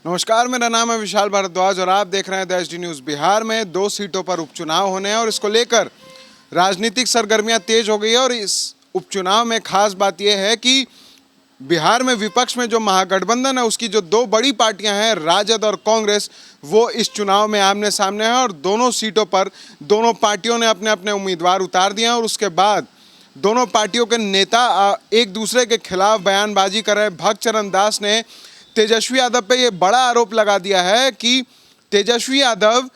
नमस्कार, मेरा नाम है विशाल भारद्वाज और आप देख रहे हैं द एचडी न्यूज़। बिहार में 2 सीटों पर उपचुनाव होने हैं और इसको लेकर राजनीतिक सरगर्मियां तेज हो गई है। और इस उपचुनाव में खास बात यह है कि बिहार में विपक्ष में जो महागठबंधन है उसकी जो 2 बड़ी पार्टियां हैं, राजद और कांग्रेस, वो इस चुनाव में आमने सामने हैं और दोनों सीटों पर दोनों पार्टियों ने अपने अपने उम्मीदवार उतार दिए हैं। और उसके बाद दोनों पार्टियों के नेता एक दूसरे के खिलाफ बयानबाजी कर रहे हैं। भक्तचरण दास ने तेजस्वी यादव पे ये बड़ा आरोप लगा दिया है कि तेजस्वी यादव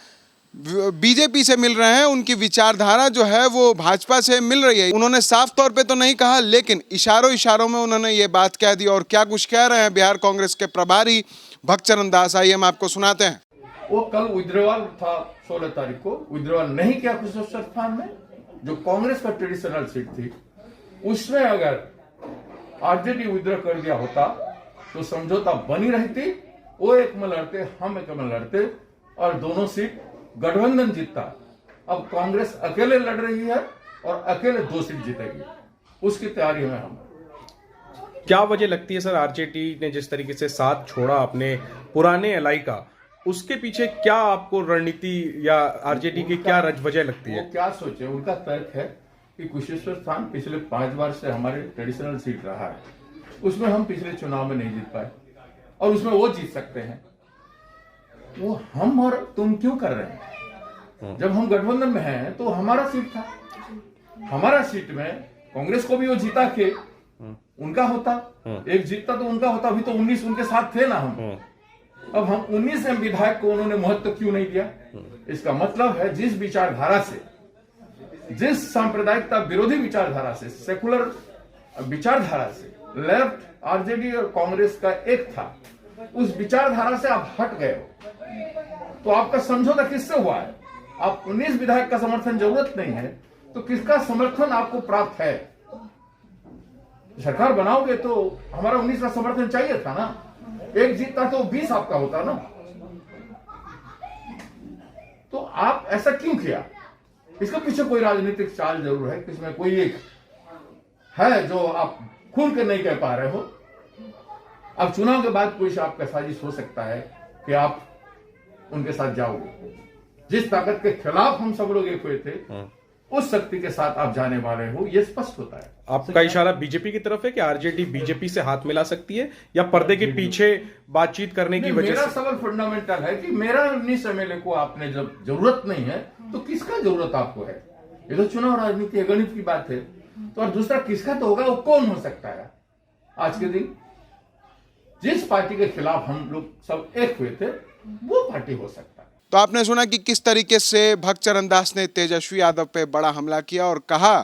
बीजेपी से मिल रहे हैं, उनकी विचारधारा जो है वो भाजपा से मिल रही है। उन्होंने साफ तौर पे तो नहीं कहा, लेकिन इशारों इशारों में उन्होंने ये बात कह दी। और क्या कुछ कह रहे हैं बिहार कांग्रेस के प्रभारी भक्तचरण दास, आइए हम आपको सुनाते हैं। वो कल विद्रोह था 16 तारीख को, विद्रोह नहीं किया कुशेश्वर स्थान में, जो कांग्रेस का ट्रेडिशनल सीट थी, उसमें अगर आरजेडी विद्रोह कर दिया होता तो समझौता बनी रहती। वो एक में लड़ते, हम एक में लड़ते और दोनों सीट गठबंधन जीतता। अब कांग्रेस अकेले लड़ रही है और अकेले 2 सीट जीतेगी, उसकी तैयारी में हम। क्या वजह लगती है सर, आरजेडी ने जिस तरीके से साथ छोड़ा अपने पुराने एलाई का, उसके पीछे क्या आपको रणनीति या आरजेडी की क्या वजह लगती है? वो क्या सोचे, उनका तर्क है कि कुशेश्वर स्थान पिछले 5 बार से हमारे ट्रेडिशनल सीट रहा है, उसमें हम पिछले चुनाव में नहीं जीत पाए और उसमें वो जीत सकते हैं। वो हम और तुम क्यों कर रहे हैं? जब हम गठबंधन में हैं तो हमारा सीट था, हमारा सीट में कांग्रेस को भी वो जीता के उनका होता, एक जीतता तो उनका होता। अभी तो 19 उनके साथ थे ना हम। अब हम 19 विधायक को उन्होंने महत्व क्यों नहीं दिया? इसका मतलब है जिस विचारधारा से, जिस सांप्रदायिकता विरोधी विचारधारा से, सेकुलर विचारधारा से लेफ्ट आरजेडी और कांग्रेस का एक था, उस विचारधारा से आप हट गए हो। तो आपका समझौता किससे हुआ है? आप 19 विधायक का समर्थन जरूरत नहीं है तो किसका समर्थन आपको प्राप्त है? सरकार बनाओगे तो हमारा 19 का समर्थन चाहिए था ना, एक जीतता तो 20 आपका होता ना। तो आप ऐसा क्यों किया? इसके पीछे कोई राजनीतिक चाल जरूर है, इसमें कोई एक है जो आप खुल कर नहीं कह पा रहे हो। अब चुनाव के बाद कोई आपका साजिश हो सकता है कि आप उनके साथ जाओगे। जिस ताकत के खिलाफ हम सब लोग एक हुए थे, उस शक्ति के साथ आप जाने वाले हो, यह स्पष्ट होता है। आपका इशारा बीजेपी की तरफ है कि आरजेडी बीजेपी से हाथ मिला सकती है या पर्दे के पीछे बातचीत करने की वजह से? मेरा सवाल फंडामेंटल है कि मेरा 19 एमएलए को आपने जब जरूरत नहीं है तो किसका जरूरत आपको है? ये तो चुनाव राजनीति गणित की बात है। तो और दूसरा किसका तो होगा, वो कौन हो सकता है? आज के दिन जिस पार्टी के खिलाफ हम लोग सब एक हुए थे, वो पार्टी हो सकता है। तो आपने सुना कि किस तरीके से भक्तचरण दास ने तेजस्वी यादव पे बड़ा हमला किया और कहा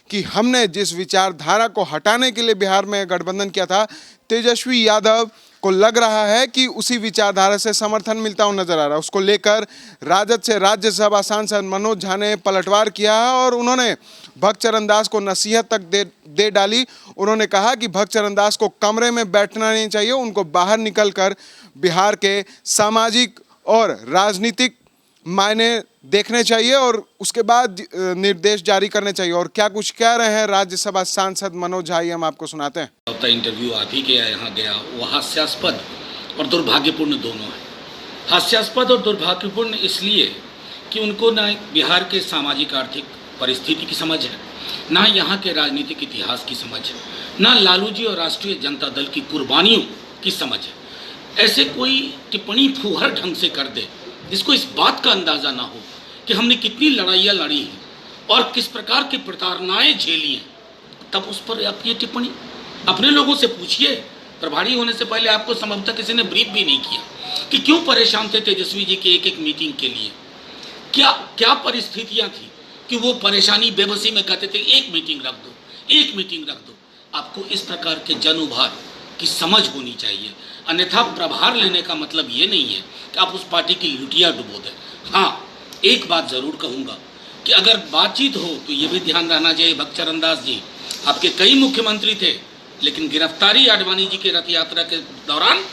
कि हमने जिस विचारधारा को हटाने के लिए बिहार में गठबंधन किया था, तेजस्वी यादव को लग रहा है कि उसी विचारधारा से समर्थन मिलता हुआ नजर आ रहा है। उसको लेकर राजद से राज्यसभा सांसद मनोज झा ने पलटवार किया है और उन्होंने भक्तचरण दास को नसीहत तक दे डाली। उन्होंने कहा कि भक्तचरण दास को कमरे में बैठना नहीं चाहिए, उनको बाहर निकलकर बिहार के सामाजिक और राजनीतिक मायने देखने चाहिए और उसके बाद निर्देश जारी करने चाहिए। और क्या कुछ कह रहे हैं राज्यसभा सांसद मनोज झा, हम आपको सुनाते हैं। इंटरव्यू आप ही के यहाँ गया, वो हास्यास्पद और दुर्भाग्यपूर्ण दोनों है। हास्यास्पद और दुर्भाग्यपूर्ण इसलिए कि उनको ना बिहार के सामाजिक आर्थिक परिस्थिति की समझ है, ना यहाँ के राजनीतिक इतिहास की समझ है, ना लालू जी और राष्ट्रीय जनता दल की कुर्बानियों की समझ है। ऐसे कोई टिप्पणी फूहर ढंग से कर दे जिसको इस बात का अंदाज़ा ना हो कि हमने कितनी लड़ाइयाँ लड़ी हैं और किस प्रकार की प्रताड़नाएँ झेली हैं, तब उस पर आप ये टिप्पणी अपने लोगों से पूछिए। प्रभारी होने से पहले आपको संभवतः किसी ने ब्रीफ भी नहीं किया कि क्यों परेशान थे तेजस्वी जी की एक एक मीटिंग के लिए, क्या क्या परिस्थितियाँ थी कि वो परेशानी बेबसी में कहते थे एक मीटिंग रख दो, एक मीटिंग रख दो। आपको इस प्रकार के जन उभार की समझ होनी चाहिए, अन्यथा प्रभार लेने का मतलब ये नहीं है कि आप उस पार्टी की लुटिया डुबो दें। हाँ, एक बात ज़रूर कहूँगा कि अगर बातचीत हो तो ये भी ध्यान रहना चाहिए, भक्तचरण दास जी, आपके कई मुख्यमंत्री थे, लेकिन गिरफ्तारी आडवाणी जी के रथ यात्रा के दौरान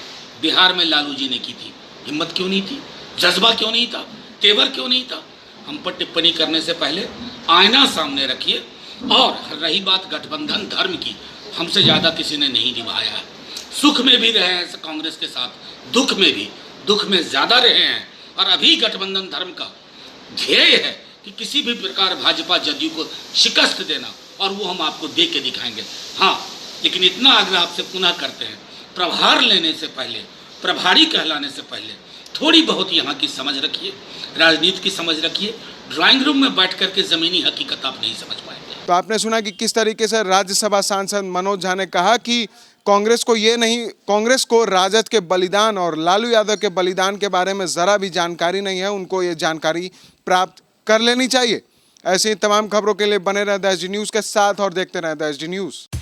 बिहार में लालू जी ने की थी। हिम्मत क्यों नहीं थी? जज्बा क्यों नहीं था? तेवर क्यों नहीं था? हम पर टिप्पणी करने से पहले आईना सामने रखिए। और रही बात गठबंधन धर्म की, हमसे ज़्यादा किसी ने नहीं निभाया है। सुख में भी रहे हैं कांग्रेस के साथ, दुख में भी, दुख में ज़्यादा रहे हैं। और अभी गठबंधन धर्म का ध्येय है कि किसी भी प्रकार भाजपा जदयू को शिकस्त देना, और वो हम आपको दे के दिखाएंगे। हाँ, लेकिन इतना आग्रह आपसे पुनः करते हैं, प्रभार लेने से पहले, प्रभारी कहलाने से पहले थोड़ी बहुत यहाँ की समझ रखिए, राजनीति की समझ रखिए। ड्राइंग रूम में बैठ करके ज़मीनी हकीकत आप नहीं समझ पाएंगे। तो आपने सुना कि किस तरीके से राज्यसभा सांसद मनोज झा ने कहा कि कांग्रेस को राजद के बलिदान और लालू यादव के बलिदान के बारे में जरा भी जानकारी नहीं है, उनको ये जानकारी प्राप्त कर लेनी चाहिए। ऐसी तमाम खबरों के लिए बने रहें द एसडी न्यूज़ के साथ और देखते रहें द एसडी न्यूज़।